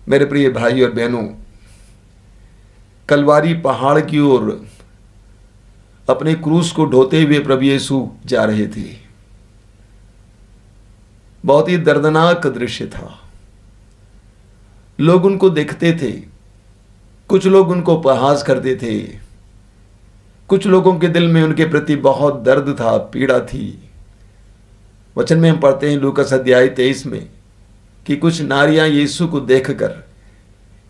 मेरे प्रिय भाई और बहनों, कलवारी पहाड़ की ओर अपने क्रूस को ढोते हुए प्रभु यीशु जा रहे थे। बहुत ही दर्दनाक दृश्य था। लोग उनको देखते थे, कुछ लोग उनको उपहास करते थे, कुछ लोगों के दिल में उनके प्रति बहुत दर्द था, पीड़ा थी। वचन में हम पढ़ते हैं लूकास अध्याय 23 में कि कुछ नारियां यीशु को देखकर,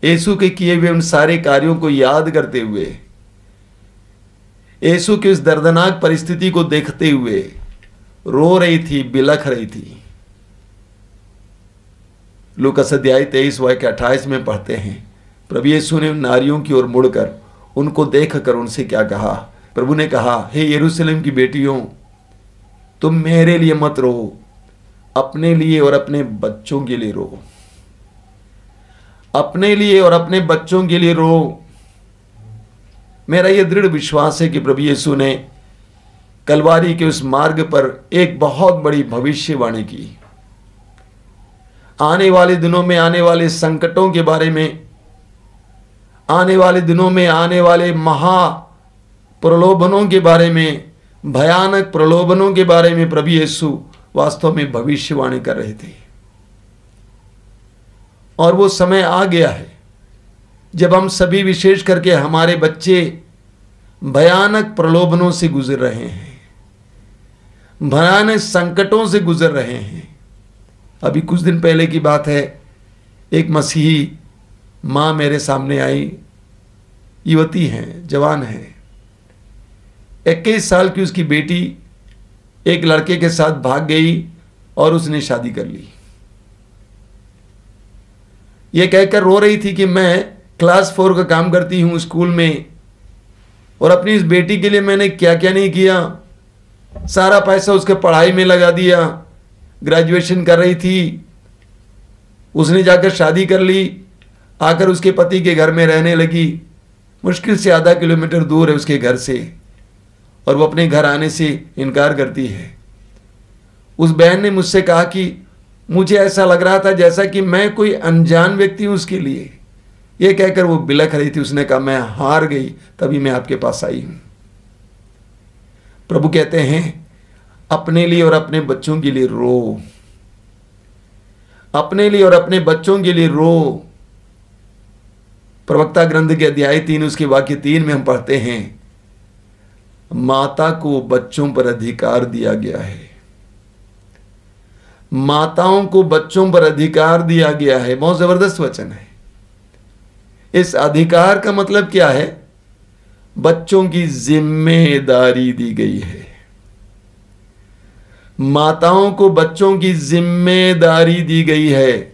यीशु के किए हुए उन सारे कार्यों को याद करते हुए, यीशु की उस दर्दनाक परिस्थिति को देखते हुए रो रही थी, बिलख रही थी। लूकास अध्याय 23 वाक्य 28 में पढ़ते हैं, प्रभु यीशु ने उन नारियों की ओर मुड़कर उनको देखकर उनसे क्या कहा। प्रभु ने कहा, हे यरूशलेम की बेटियों, तुम मेरे लिए मत रो, अपने लिए और अपने बच्चों के लिए रो। अपने लिए और अपने बच्चों के लिए रो। मेरा यह दृढ़ विश्वास है कि प्रभु यीशु ने कलवारी के उस मार्ग पर एक बहुत बड़ी भविष्यवाणी की। आने वाले दिनों में आने वाले संकटों के बारे में, आने वाले दिनों में आने वाले महा प्रलोभनों के बारे में, भयानक प्रलोभनों के बारे में प्रभु यीशु वास्तव में भविष्यवाणी कर रहे थे। और वो समय आ गया है जब हम सभी, विशेष करके हमारे बच्चे, भयानक प्रलोभनों से गुजर रहे हैं, भयानक संकटों से गुजर रहे हैं। अभी कुछ दिन पहले की बात है, एक मसीही माँ मेरे सामने आई, युवती हैं, जवान हैं, 21 साल की उसकी बेटी एक लड़के के साथ भाग गई और उसने शादी कर ली। यह कहकर रो रही थी कि मैं क्लास 4 का काम करती हूं स्कूल में, और अपनी इस बेटी के लिए मैंने क्या क्या नहीं किया। सारा पैसा उसके पढ़ाई में लगा दिया, ग्रेजुएशन कर रही थी, उसने जाकर शादी कर ली, आकर उसके पति के घर में रहने लगी। मुश्किल से आधा किलोमीटर दूर है उसके घर से, और वो अपने घर आने से इनकार करती है। उस बहन ने मुझसे कहा कि मुझे ऐसा लग रहा था जैसा कि मैं कोई अनजान व्यक्ति हूं उसके लिए। ये कहकर वो बिलख रही थी। उसने कहा, मैं हार गई, तभी मैं आपके पास आई हूं। प्रभु कहते हैं, अपने लिए और अपने बच्चों के लिए रो। अपने लिए और अपने बच्चों के लिए रो। प्रवक्ता ग्रंथ के अध्याय 3 उसके वाक्य 3 में हम पढ़ते हैं, माता को बच्चों पर अधिकार दिया गया है। माताओं को बच्चों पर अधिकार दिया गया है। बहुत जबरदस्त वचन है। इस अधिकार का मतलब क्या है? बच्चों की जिम्मेदारी दी गई है। माताओं को बच्चों की जिम्मेदारी दी गई है।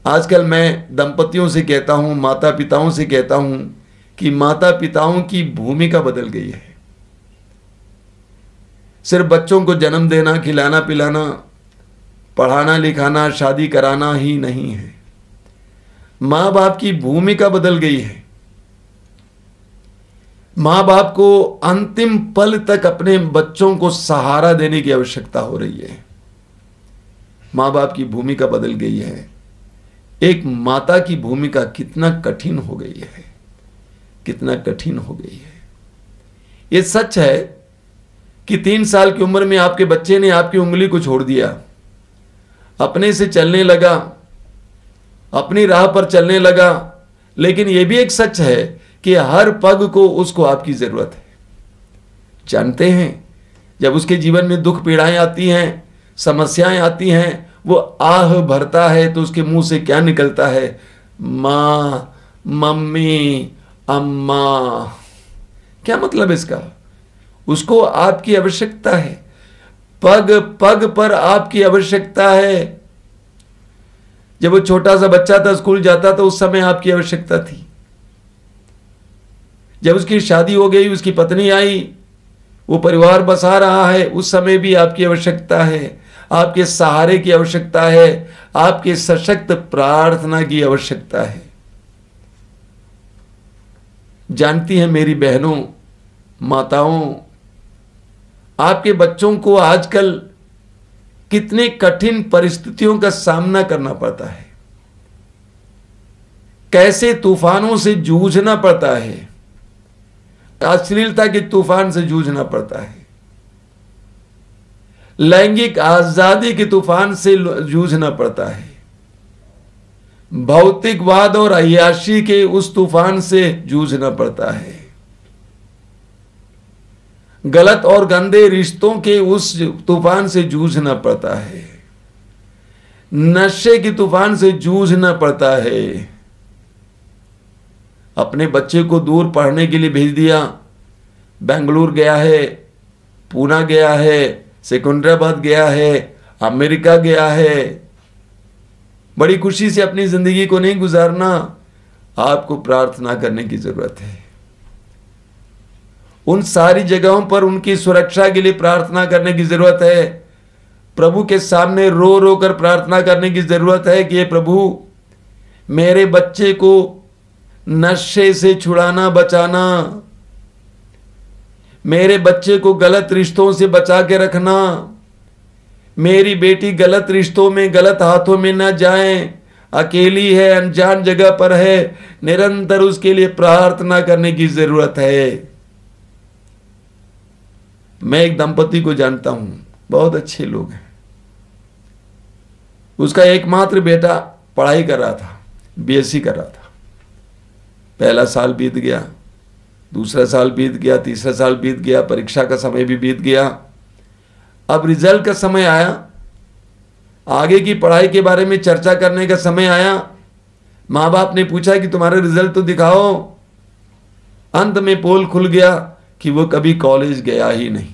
आजकल मैं दंपतियों से कहता हूं, माता पिताओं से कहता हूं कि माता पिताओं की भूमिका बदल गई है। सिर्फ बच्चों को जन्म देना, खिलाना पिलाना, पढ़ाना लिखाना, शादी कराना ही नहीं है। मां बाप की भूमिका बदल गई है। मां बाप को अंतिम पल तक अपने बच्चों को सहारा देने की आवश्यकता हो रही है। मां बाप की भूमिका बदल गई है। एक माता की भूमिका कितना कठिन हो गई है, कितना कठिन हो गई है। यह सच है कि 3 साल की उम्र में आपके बच्चे ने आपकी उंगली को छोड़ दिया, अपने से चलने लगा, अपनी राह पर चलने लगा। लेकिन यह भी एक सच है कि हर पग को उसको आपकी जरूरत है। जानते हैं, जब उसके जीवन में दुख पीड़ाएं आती हैं, समस्याएं आती हैं, वो आह भरता है तो उसके मुंह से क्या निकलता है? मां, मम्मी, अम्मा। क्या मतलब इसका? उसको आपकी आवश्यकता है। पग पग पर आपकी आवश्यकता है। जब वो छोटा सा बच्चा था, स्कूल जाता था, उस समय आपकी आवश्यकता थी। जब उसकी शादी हो गई, उसकी पत्नी आई, वो परिवार बसा रहा है, उस समय भी आपकी आवश्यकता है। आपके सहारे की आवश्यकता है, आपके सशक्त प्रार्थना की आवश्यकता है। जानती हैं मेरी बहनों, माताओं, आपके बच्चों को आजकल कितने कठिन परिस्थितियों का सामना करना पड़ता है। कैसे तूफानों से जूझना पड़ता है, अश्लीलता के तूफान से जूझना पड़ता है, लैंगिक आजादी के तूफान से जूझना पड़ता है, भौतिकवाद और अय्याशी के उस तूफान से जूझना पड़ता है, गलत और गंदे रिश्तों के उस तूफान से जूझना पड़ता है, नशे के तूफान से जूझना पड़ता है। अपने बच्चे को दूर पढ़ने के लिए भेज दिया, बेंगलुरु गया है, पूना गया है, सिकंदराबाद गया है, अमेरिका गया है। बड़ी खुशी से अपनी जिंदगी को नहीं गुजारना, आपको प्रार्थना करने की जरूरत है। उन सारी जगहों पर उनकी सुरक्षा के लिए प्रार्थना करने की जरूरत है। प्रभु के सामने रो रो कर प्रार्थना करने की जरूरत है कि ये प्रभु, मेरे बच्चे को नशे से छुड़ाना, बचाना, मेरे बच्चे को गलत रिश्तों से बचा के रखना, मेरी बेटी गलत रिश्तों में, गलत हाथों में न जाए, अकेली है, अनजान जगह पर है, निरंतर उसके लिए प्रार्थना करने की जरूरत है। मैं एक दंपति को जानता हूं, बहुत अच्छे लोग हैं। उसका एकमात्र बेटा पढ़ाई कर रहा था, बीएससी कर रहा था। पहला साल बीत गया, दूसरा साल बीत गया, तीसरा साल बीत गया, परीक्षा का समय भी बीत गया। अब रिजल्ट का समय आया, आगे की पढ़ाई के बारे में चर्चा करने का समय आया। माँ बाप ने पूछा कि तुम्हारा रिजल्ट तो दिखाओ। अंत में पोल खुल गया कि वो कभी कॉलेज गया ही नहीं।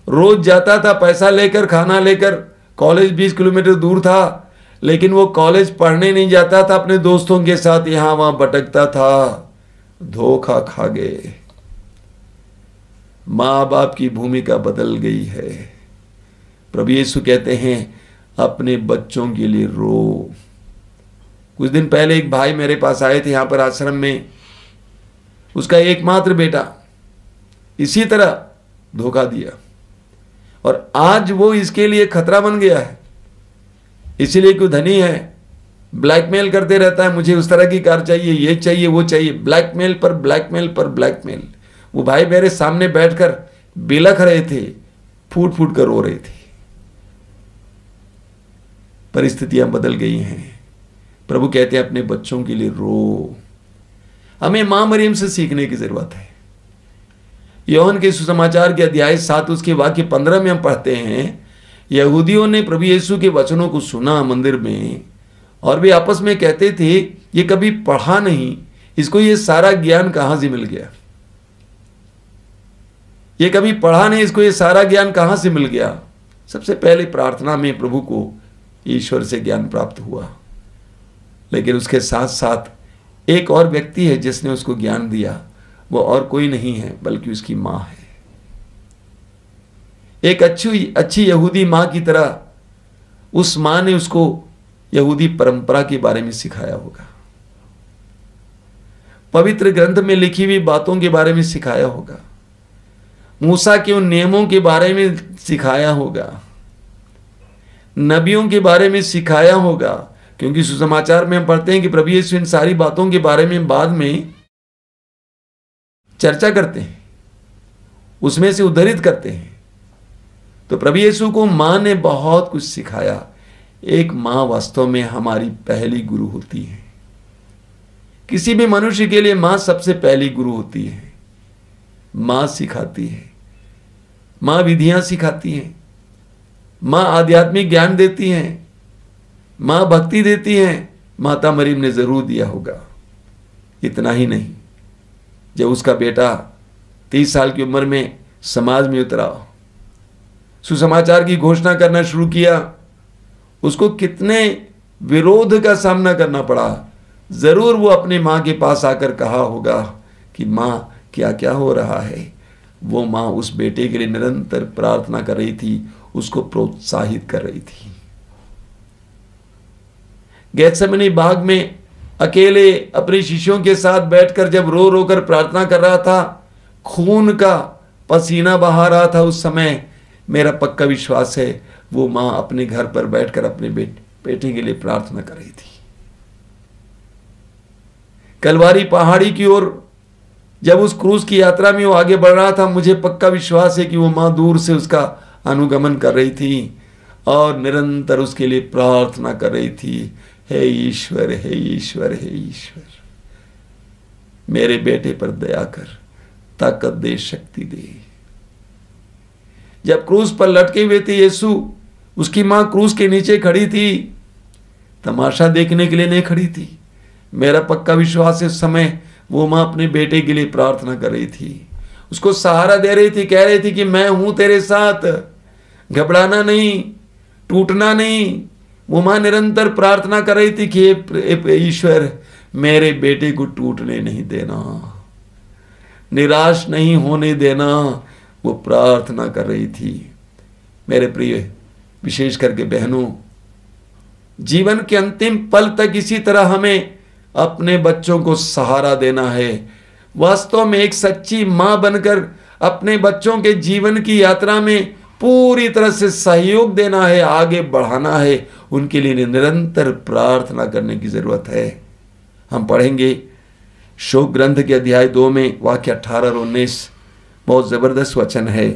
रोज जाता था पैसा लेकर, खाना लेकर, कॉलेज 20 किलोमीटर दूर था, लेकिन वो कॉलेज पढ़ने नहीं जाता था, अपने दोस्तों के साथ यहां वहां भटकता था। धोखा खा गए। मां बाप की भूमिका बदल गई है। प्रभु यीशु कहते हैं अपने बच्चों के लिए रो। कुछ दिन पहले एक भाई मेरे पास आए थे यहां पर आश्रम में। उसका एकमात्र बेटा इसी तरह धोखा दिया और आज वो इसके लिए खतरा बन गया है। इसीलिए क्यों धनी है, ब्लैकमेल करते रहता है, मुझे उस तरह की कार चाहिए, ये चाहिए, वो चाहिए, ब्लैकमेल पर ब्लैकमेल पर ब्लैकमेल। वो भाई मेरे सामने बैठकर बिलख रहे थे, फूट फूट कर रो रहे थे। परिस्थितियां बदल गई हैं। प्रभु कहते हैं अपने बच्चों के लिए रो। हमें मां मरियम से सीखने की जरूरत है। यूहन्ना के सुसमाचार के अध्याय 7 उसके वाक्य 15 में हम पढ़ते हैं, यहूदियों ने प्रभु यीशु के वचनों को सुना मंदिर में और वे आपस में कहते थे ये कभी पढ़ा नहीं, इसको ये सारा ज्ञान कहां से मिल गया। ये कभी पढ़ा नहीं, इसको ये सारा ज्ञान कहां से मिल गया। सबसे पहले प्रार्थना में प्रभु को ईश्वर से ज्ञान प्राप्त हुआ, लेकिन उसके साथ साथ एक और व्यक्ति है जिसने उसको ज्ञान दिया। वो और कोई नहीं है बल्कि उसकी मां है। एक अच्छी यहूदी मां की तरह उस मां ने उसको यहूदी परंपरा के बारे में सिखाया होगा, पवित्र ग्रंथ में लिखी हुई बातों के बारे में सिखाया होगा, मूसा के उन नियमों के बारे में सिखाया होगा, नबियों के बारे में सिखाया होगा। क्योंकि सुसमाचार में हम पढ़ते हैं कि प्रभु यीशु इन सारी बातों के बारे में बाद में चर्चा करते हैं, उसमें से उद्धृत करते हैं। तो प्रभु यीशु को मां ने बहुत कुछ सिखाया। एक मां वास्तव में हमारी पहली गुरु होती है। किसी भी मनुष्य के लिए मां सबसे पहली गुरु होती है। मां सिखाती है, मां विधियां सिखाती है, मां आध्यात्मिक ज्ञान देती है, मां भक्ति देती है। माता मरियम ने जरूर दिया होगा। इतना ही नहीं, जब उसका बेटा 30 साल की उम्र में समाज में उतरा, सुसमाचार की घोषणा करना शुरू किया, उसको कितने विरोध का सामना करना पड़ा। जरूर वो अपनी मां के पास आकर कहा होगा कि मां क्या क्या हो रहा है। वो मां उस बेटे के लिए निरंतर प्रार्थना कर रही थी, उसको प्रोत्साहित कर रही थी। गेत्सेमनी बाग में अकेले अपने शिष्यों के साथ बैठकर जब रो रो कर प्रार्थना कर रहा था, खून का पसीना बहा रहा था, उस समय मेरा पक्का विश्वास है वो मां अपने घर पर बैठकर अपने बेटे के लिए प्रार्थना कर रही थी। कलवारी पहाड़ी की ओर जब उस क्रूज की यात्रा में वो आगे बढ़ रहा था, मुझे पक्का विश्वास है कि वो माँ दूर से उसका अनुगमन कर रही थी और निरंतर उसके लिए प्रार्थना कर रही थी, हे ईश्वर, हे ईश्वर, हे ईश्वर, मेरे बेटे पर दया कर, ताकत दे, शक्ति दे। जब क्रूज पर लटके हुए थे यीशु, उसकी मां क्रूज के नीचे खड़ी थी, तमाशा देखने के लिए नहीं खड़ी थी। मेरा पक्का विश्वास है उस समय वो मां अपने बेटे के लिए प्रार्थना कर रही थी, उसको सहारा दे रही थी, कह रही थी कि मैं हूं तेरे साथ, घबराना नहीं, टूटना नहीं। वो मां निरंतर प्रार्थना कर रही थी कि ईश्वर मेरे बेटे को टूटने नहीं देना, निराश नहीं होने देना। वो प्रार्थना कर रही थी। मेरे प्रिय, विशेष करके बहनों, जीवन के अंतिम पल तक इसी तरह हमें अपने बच्चों को सहारा देना है। वास्तव में एक सच्ची मां बनकर अपने बच्चों के जीवन की यात्रा में पूरी तरह से सहयोग देना है, आगे बढ़ाना है, उनके लिए निरंतर प्रार्थना करने की जरूरत है। हम पढ़ेंगे शोक ग्रंथ के अध्याय 2 में वाक्य 18 और 19, बहुत जबरदस्त वचन है।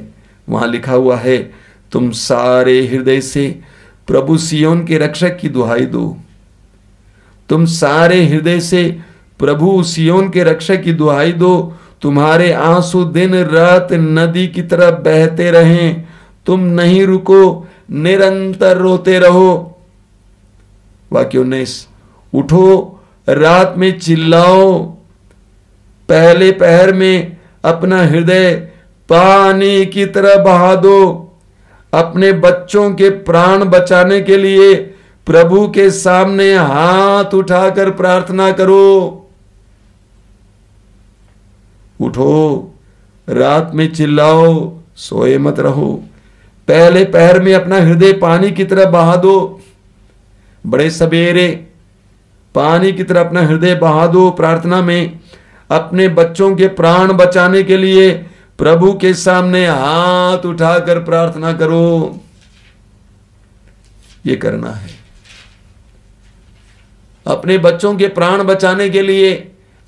वहां लिखा हुआ है, तुम सारे हृदय से प्रभु सियोन के रक्षक की दुहाई दो। तुम सारे हृदय से प्रभु सियोन के रक्षक की दुहाई दो। तुम्हारे आंसू दिन रात नदी की तरह बहते रहें, तुम नहीं रुको, निरंतर रोते रहो। वाक्य 19, उठो, रात में चिल्लाओ, पहले पहर में अपना हृदय पानी की तरह बहा दो। अपने बच्चों के प्राण बचाने के लिए प्रभु के सामने हाथ उठाकर प्रार्थना करो। उठो, रात में चिल्लाओ, सोए मत रहो, पहले पहर में अपना हृदय पानी की तरह बहा दो। बड़े सवेरे पानी की तरह अपना हृदय बहा दो प्रार्थना में। अपने बच्चों के प्राण बचाने के लिए प्रभु के सामने हाथ उठाकर प्रार्थना करो। ये करना है। अपने बच्चों के प्राण बचाने के लिए,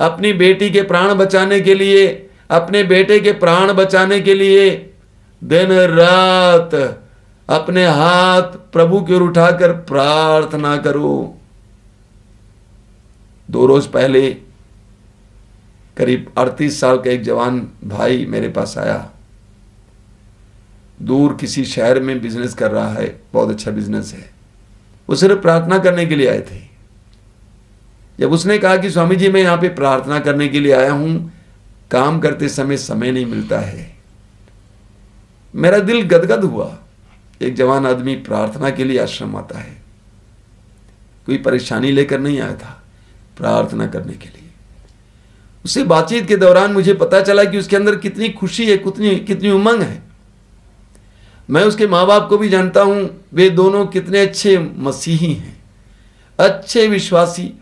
अपनी बेटी के प्राण बचाने के लिए, अपने बेटे के प्राण बचाने के लिए दिन रात अपने हाथ प्रभु की ओर उठाकर प्रार्थना करो। 2 रोज पहले करीब 38 साल का एक जवान भाई मेरे पास आया। दूर किसी शहर में बिजनेस कर रहा है, बहुत अच्छा बिजनेस है। वो सिर्फ प्रार्थना करने के लिए आए थे। जब उसने कहा कि स्वामी जी मैं यहां पे प्रार्थना करने के लिए आया हूं, काम करते समय नहीं मिलता है, मेरा दिल गदगद हुआ। एक जवान आदमी प्रार्थना के लिए आश्रम आता है, कोई परेशानी लेकर नहीं आया था, प्रार्थना करने के लिए। उससे बातचीत के दौरान मुझे पता चला कि उसके अंदर कितनी खुशी है, कितनी उमंग है। मैं उसके माँ बाप को भी जानता हूं, वे दोनों कितने अच्छे मसीही हैं, अच्छे विश्वासी,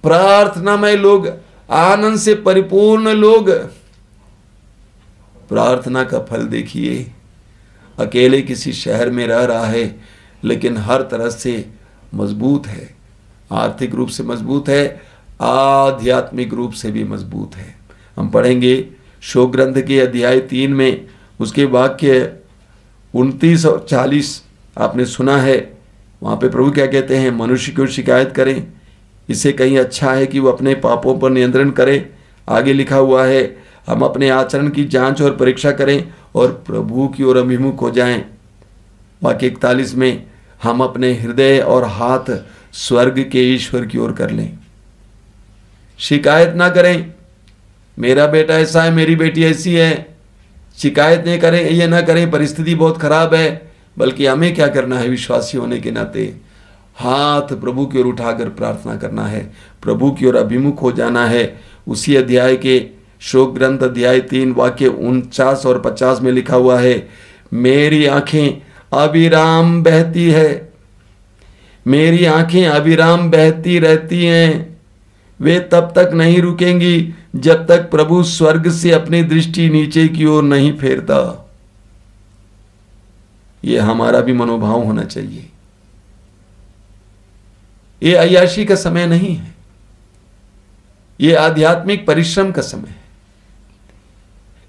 प्रार्थनामय लोग, आनंद से परिपूर्ण लोग। प्रार्थना का फल देखिए। अकेले किसी शहर में रह रहा है, लेकिन हर तरह से मजबूत है, आर्थिक रूप से मजबूत है, आध्यात्मिक रूप से भी मजबूत है। हम पढ़ेंगे शोक ग्रंथ के अध्याय 3 में उसके वाक्य 29 और 40 आपने सुना है। वहाँ पे प्रभु क्या कहते हैं, मनुष्य की शिकायत करें, इससे कहीं अच्छा है कि वो अपने पापों पर नियंत्रण करे। आगे लिखा हुआ है, हम अपने आचरण की जांच और परीक्षा करें और प्रभु की ओर अभिमुख हो जाएं। वाक्य 41 में, हम अपने हृदय और हाथ स्वर्ग के ईश्वर की ओर कर लें। शिकायत ना करें, मेरा बेटा ऐसा है, मेरी बेटी ऐसी है, शिकायत नहीं करें, ये ना करें परिस्थिति बहुत खराब है, बल्कि हमें क्या करना है, विश्वासी होने के नाते हाथ प्रभु की ओर उठाकर प्रार्थना करना है, प्रभु की ओर अभिमुख हो जाना है। उसी अध्याय के शोक ग्रंथ अध्याय 3 वाक्य 49 और 50 में लिखा हुआ है, मेरी आंखें अविराम बहती है, मेरी आंखें अविराम बहती रहती हैं, वे तब तक नहीं रुकेंगी जब तक प्रभु स्वर्ग से अपनी दृष्टि नीचे की ओर नहीं फेरता। यह हमारा भी मनोभाव होना चाहिए। ये अय्याशी का समय नहीं है, ये आध्यात्मिक परिश्रम का समय है।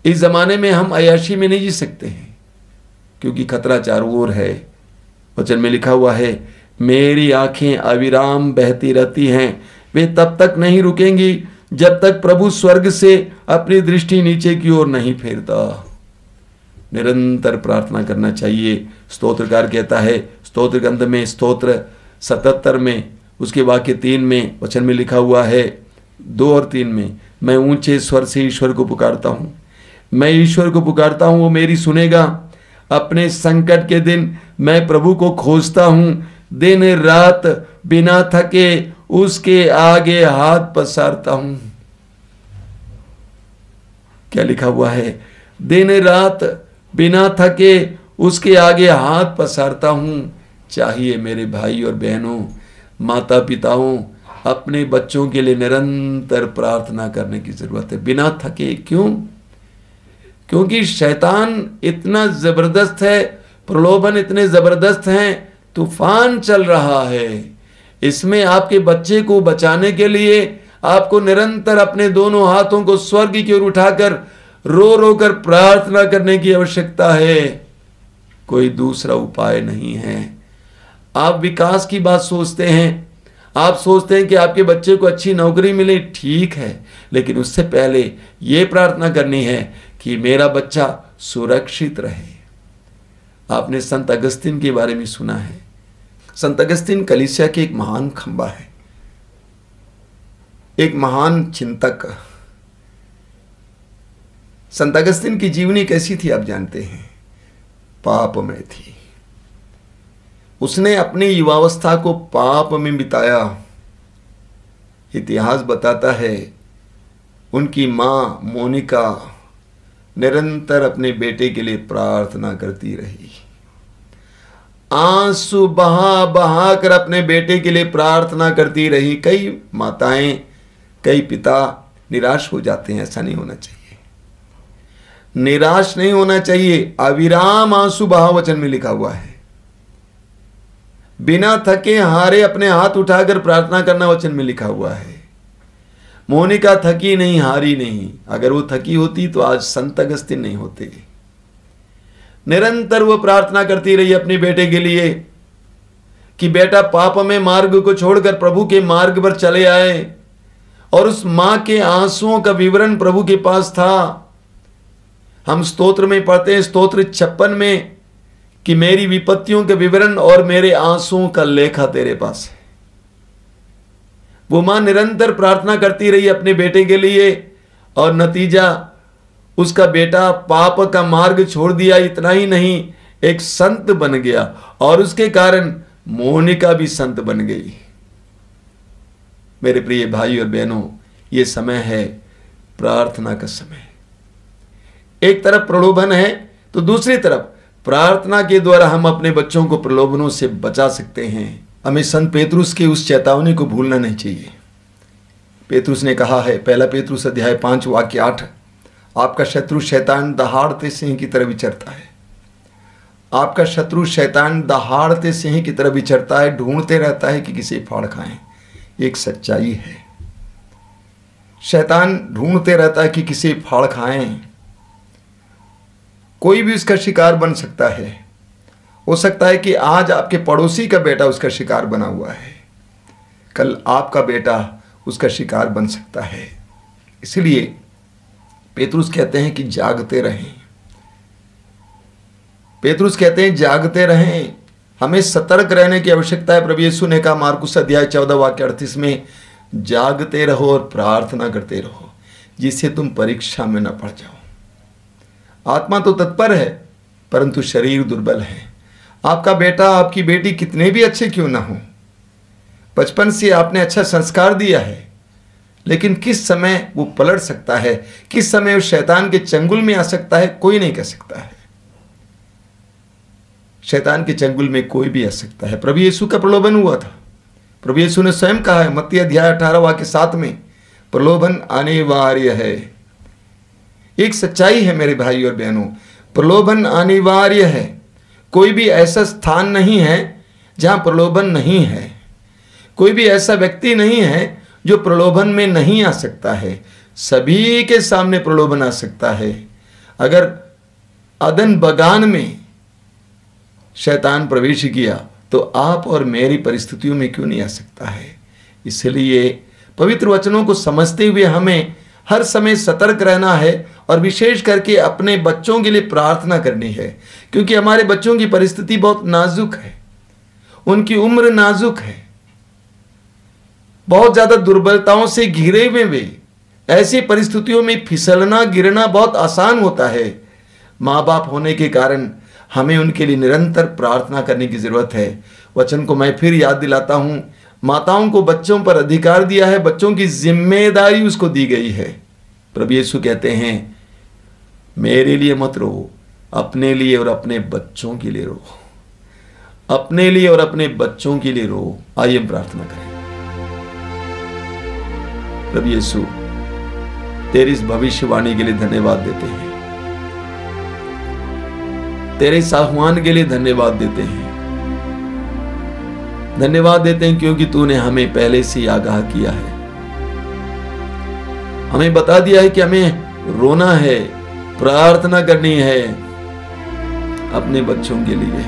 इस जमाने में हम अय्याशी में नहीं जी सकते हैं, क्योंकि खतरा चारों ओर है। वचन में लिखा हुआ है, मेरी आंखें अविराम बहती रहती हैं, वे तब तक नहीं रुकेंगी जब तक प्रभु स्वर्ग से अपनी दृष्टि नीचे की ओर नहीं फेरता। निरंतर प्रार्थना करना चाहिए। स्तोत्रकार कहता है, स्तोत्र ग्रंथ में स्तोत्र 77 में उसके वाक्य 3 में वचन में लिखा हुआ है, 2 और 3 में, मैं ऊंचे स्वर से ईश्वर को पुकारता हूं, मैं ईश्वर को पुकारता हूं, वो मेरी सुनेगा। अपने संकट के दिन मैं प्रभु को खोजता हूं, दिन रात बिना थके उसके आगे हाथ पसारता हूं। क्या लिखा हुआ है? दिन रात बिना थके उसके आगे हाथ पसारता हूं। चाहिए मेरे भाई और बहनों, माता पिताओं, अपने बच्चों के लिए निरंतर प्रार्थना करने की जरूरत है, बिना थके। क्यों? क्योंकि शैतान इतना जबरदस्त है, प्रलोभन इतने जबरदस्त हैं, तूफान चल रहा है। इसमें आपके बच्चे को बचाने के लिए आपको निरंतर अपने दोनों हाथों को स्वर्ग की ओर उठाकर रो रो कर प्रार्थना करने की आवश्यकता है। कोई दूसरा उपाय नहीं है। आप विकास की बात सोचते हैं, आप सोचते हैं कि आपके बच्चे को अच्छी नौकरी मिले, ठीक है, लेकिन उससे पहले यह प्रार्थना करनी है कि मेरा बच्चा सुरक्षित रहे। आपने संत अगस्तीन के बारे में सुना है। संत अगस्तीन कलीसिया के एक महान खंबा है, एक महान चिंतक। संत अगस्तीन की जीवनी कैसी थी आप जानते हैं? पाप में थी। उसने अपनी युवावस्था को पाप में बिताया। इतिहास बताता है उनकी मां मोनिका निरंतर अपने बेटे के लिए प्रार्थना करती रही, आंसू बहा बहा कर अपने बेटे के लिए प्रार्थना करती रही। कई माताएं, कई पिता निराश हो जाते हैं, ऐसा नहीं होना चाहिए। निराश नहीं होना चाहिए। अविराम आंसू बहा वचन में लिखा हुआ है। बिना थके हारे अपने हाथ उठाकर प्रार्थना करना वचन में लिखा हुआ है। मोनिका थकी नहीं, हारी नहीं। अगर वो थकी होती तो आज संत अगस्तीन नहीं होते। निरंतर वो प्रार्थना करती रही अपने बेटे के लिए कि बेटा पाप में मार्ग को छोड़कर प्रभु के मार्ग पर चले आए। और उस मां के आंसुओं का विवरण प्रभु के पास था। हम स्तोत्र में पढ़ते हैं, स्तोत्र 56 में, कि मेरी विपत्तियों के विवरण और मेरे आंसुओं का लेखा तेरे पास है। वो मां निरंतर प्रार्थना करती रही अपने बेटे के लिए, और नतीजा उसका बेटा पाप का मार्ग छोड़ दिया। इतना ही नहीं, एक संत बन गया, और उसके कारण मोनिका भी संत बन गई। मेरे प्रिय भाई और बहनों, ये समय है प्रार्थना का समय। एक तरफ प्रलोभन है तो दूसरी तरफ प्रार्थना के द्वारा हम अपने बच्चों को प्रलोभनों से बचा सकते हैं। हमें संत पेतरुस की उस चेतावनी को भूलना नहीं चाहिए। पेतरुस ने कहा है, पहला पेतरुस अध्याय 5 वाक्य 8, आपका शत्रु शैतान दहाड़ते सिंह की तरह विचरता है। आपका शत्रु शैतान दहाड़ते सिंह की तरह विचरता है, ढूंढते रहता है कि किसे फाड़ खाएं। एक सच्चाई है। शैतान ढूंढते रहता है कि किसे फाड़ खाएं। कोई भी उसका शिकार बन सकता है। हो सकता है कि आज आपके पड़ोसी का बेटा उसका शिकार बना हुआ है, कल आपका बेटा उसका शिकार बन सकता है। इसलिए पेतरुस कहते हैं कि जागते रहें। पेतरुस कहते हैं जागते रहें। हमें सतर्क रहने की आवश्यकता है। प्रभु यीशु ने कहा मार्कुस अध्याय 14 वाक्य 38 में, जागते रहो और प्रार्थना करते रहो जिससे तुम परीक्षा में न पड़ जाओ। आत्मा तो तत्पर है परंतु शरीर दुर्बल है। आपका बेटा, आपकी बेटी कितने भी अच्छे क्यों ना हो, बचपन से आपने अच्छा संस्कार दिया है, लेकिन किस समय वो पलट सकता है, किस समय वो शैतान के चंगुल में आ सकता है, कोई नहीं कह सकता है। शैतान के चंगुल में कोई भी आ सकता है। प्रभु यीशु का प्रलोभन हुआ था। प्रभु यीशु ने स्वयं कहा है मत्ती अध्याय 18 वाक्य 7 में, प्रलोभन अनिवार्य है। एक सच्चाई है मेरे भाई और बहनों, प्रलोभन अनिवार्य है। कोई भी ऐसा स्थान नहीं है जहां प्रलोभन नहीं है। कोई भी ऐसा व्यक्ति नहीं है जो प्रलोभन में नहीं आ सकता है, सभी के सामने प्रलोभन आ सकता है। अगर अदन बगान में शैतान प्रवेश किया तो आप और मेरी परिस्थितियों में क्यों नहीं आ सकता है? इसलिए पवित्र वचनों को समझते हुए हमें हर समय सतर्क रहना है और विशेष करके अपने बच्चों के लिए प्रार्थना करनी है, क्योंकि हमारे बच्चों की परिस्थिति बहुत नाजुक है, उनकी उम्र नाजुक है, बहुत ज्यादा दुर्बलताओं से घिरे हुए वे। ऐसी परिस्थितियों में फिसलना गिरना बहुत आसान होता है। माँ बाप होने के कारण हमें उनके लिए निरंतर प्रार्थना करने की जरूरत है। वचन को मैं फिर याद दिलाता हूं, माताओं को बच्चों पर अधिकार दिया है, बच्चों की जिम्मेदारी उसको दी गई है। प्रभु यीशु कहते हैं, मेरे लिए मत रो, अपने लिए और अपने बच्चों के लिए रो, अपने लिए और अपने बच्चों के लिए रो। आइए हम प्रार्थना करें। प्रभु यीशु, तेरी इस भविष्यवाणी के लिए धन्यवाद देते हैं, तेरे इस आह्वान के लिए धन्यवाद देते हैं, धन्यवाद देते हैं क्योंकि तूने हमें पहले से आगाह किया है, हमें बता दिया है कि हमें रोना है, प्रार्थना करनी है अपने बच्चों के लिए,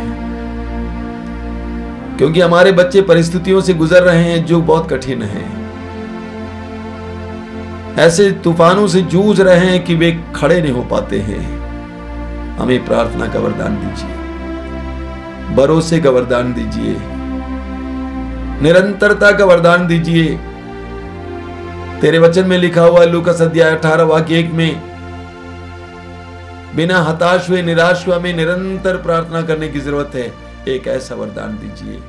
क्योंकि हमारे बच्चे परिस्थितियों से गुजर रहे हैं जो बहुत कठिन है। ऐसे तूफानों से जूझ रहे हैं कि वे खड़े नहीं हो पाते हैं। हमें प्रार्थना का वरदान दीजिए, भरोसे का वरदान दीजिए, निरंतरता का वरदान दीजिए। तेरे वचन में लिखा हुआ लूकास अध्याय 18 वाक्य 1 में, बिना हताश हुए निराश हुए हमें निरंतर प्रार्थना करने की जरूरत है। एक ऐसा वरदान दीजिए।